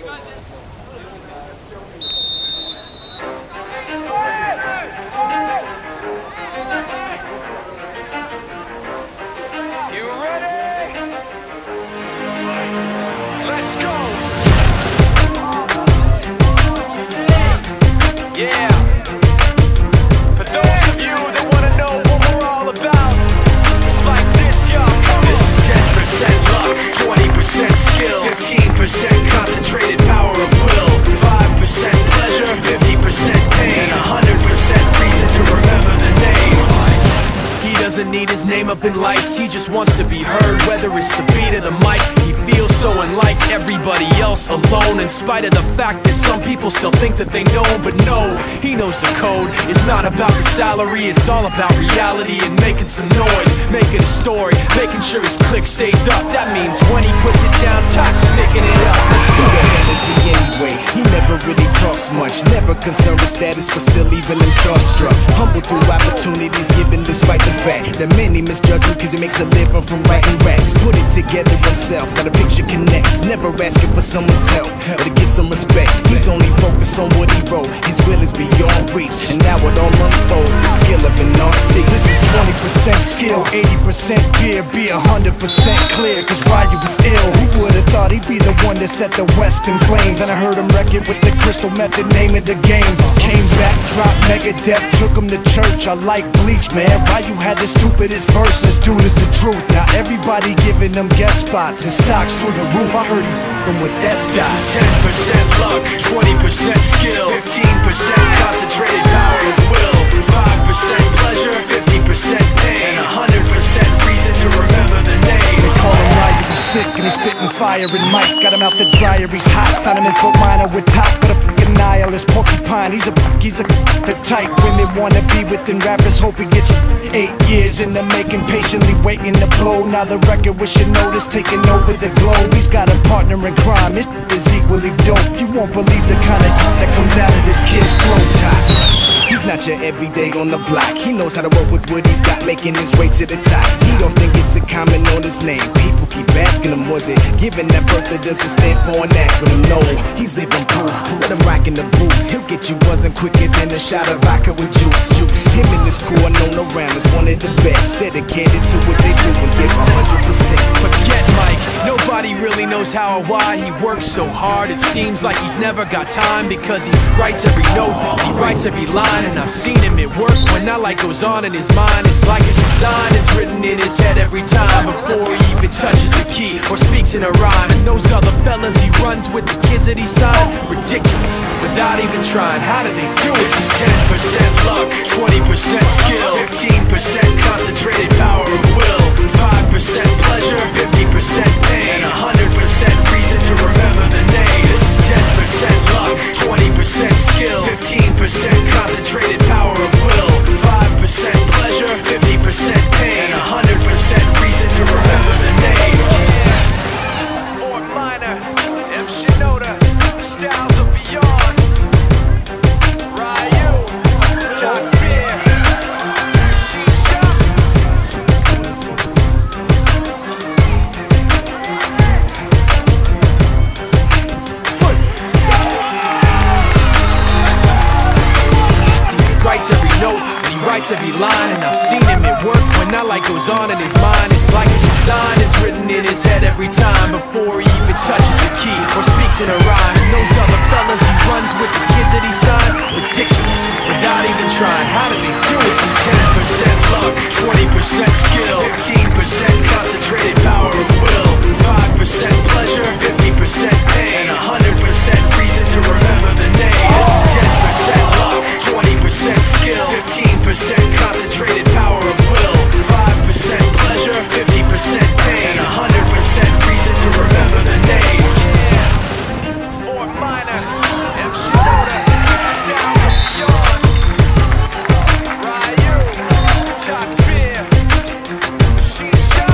You ready? Let's go. Yeah. For those of you that want to know what we're all about, it's like this, y'all. This is 10% luck, 20% skill, 15% concentrated power of will, 5% pleasure, 50% pain, 100% reason to remember the name. He doesn't need his name up in lights, he just wants to be heard, whether it's the beat of the mic. He feels so unlike everybody else, alone, in spite of the fact that some people still think that they know. But no, he knows the code. It's not about the salary, it's all about reality and making some noise, making a story, making sure his click stays up. That means when he puts it down, Tox picking it up. Let's go. Who the hell is he anyway? He never really talks much, never concerned with status, but still even him starstruck. Humble through opportunities given despite the fact that many misjudge him cause he makes a living from writing raps. Put it together himself, got a picture connects, never asking for someone's help or to get some respect. He's only focused on what he wrote, his will is beyond reach, and now it all unfolds, the skill of an artist. This is 20% skill, 80% fear, be 100% clear, cause Ryu was ill. Who would've thought he'd be the one that set the West in flames? And I heard him wreck it with the crystal method, name of the game. Came back, dropped Megadeth, took him to church. I like Bleach, man. Ryu had the stupidest verse, this dude is the truth. Now everybody giving them guest spots and stocks through the roof. I heard him with that stock. This is 10% luck, 20% skill, 15% concentrated power of will, 5% pleasure, 50% pain, 100% reason to remember the name. They call him Ryu, he's sick and he's spitting fire and Mike got him out the dryer, he's hot. Found him in Fort Minor with top, but a fucking nihilist porcupine. He's the type women wanna be within rappers, hope he gets 8 years in the making, patiently waiting to blow. Now the record with your notice taking over the globe. He's got a partner in crime, his is equally dope. You won't believe the kind of that comes out of this kid's throat. He's not your everyday on the block. He knows how to work with what he's got, making his way to the top. He often gets a comment on his name. People keep asking him, was it given that birth that doesn't stand for an acronym? No, he's living proof. Let him rock in the booth. He'll get you buzzing quicker than a shot of vodka with juice. Him and his crew are known around as one of the best, dedicated to what they do and give 100%. Forget Mike, nobody really knows how or why he works so hard. It seems like he's never got time because he writes every note, he writes every line. And I've seen him at work when that light goes on in his mind. It's like a design is written in his head every time before he even touches a key or speaks in a rhyme. And those other fellas he runs with, the kids that he signed, ridiculous, without even trying. How do they do it? This is 10% luck, 20% skill, 15% concentrated power of will, 5% pleasure, 50% pain, 100% reason to remember the name. This is 10% luck, 20% skill, 15% concentrated power of will, 5% pleasure, 50% pain, 100% reason to remember the name. Fort Minor, M. Shinoda, styles of beyond. Ryu, top beer, Shisha. Writes every note, and he writes every line, and I've seen him at work when that light goes on in his mind. It's like a design is written in his head every time before he even touches a key or speaks in a rhyme. And those other fellas he runs with, the kids that he signed, ridiculous, without even trying. How do they do it? This is 10% luck, 20% skill, 15% concentrated power of will, 5% pleasure, 50% pain, 100% reason to remember the name. This is 10% luck, 20% skill, 15% concentrated power of will, 5% pleasure, 50% pain, 100% reason to remember the name. Fort Minor, M. Shinoda, styles of beyond. Ryu, top beer, Shisha.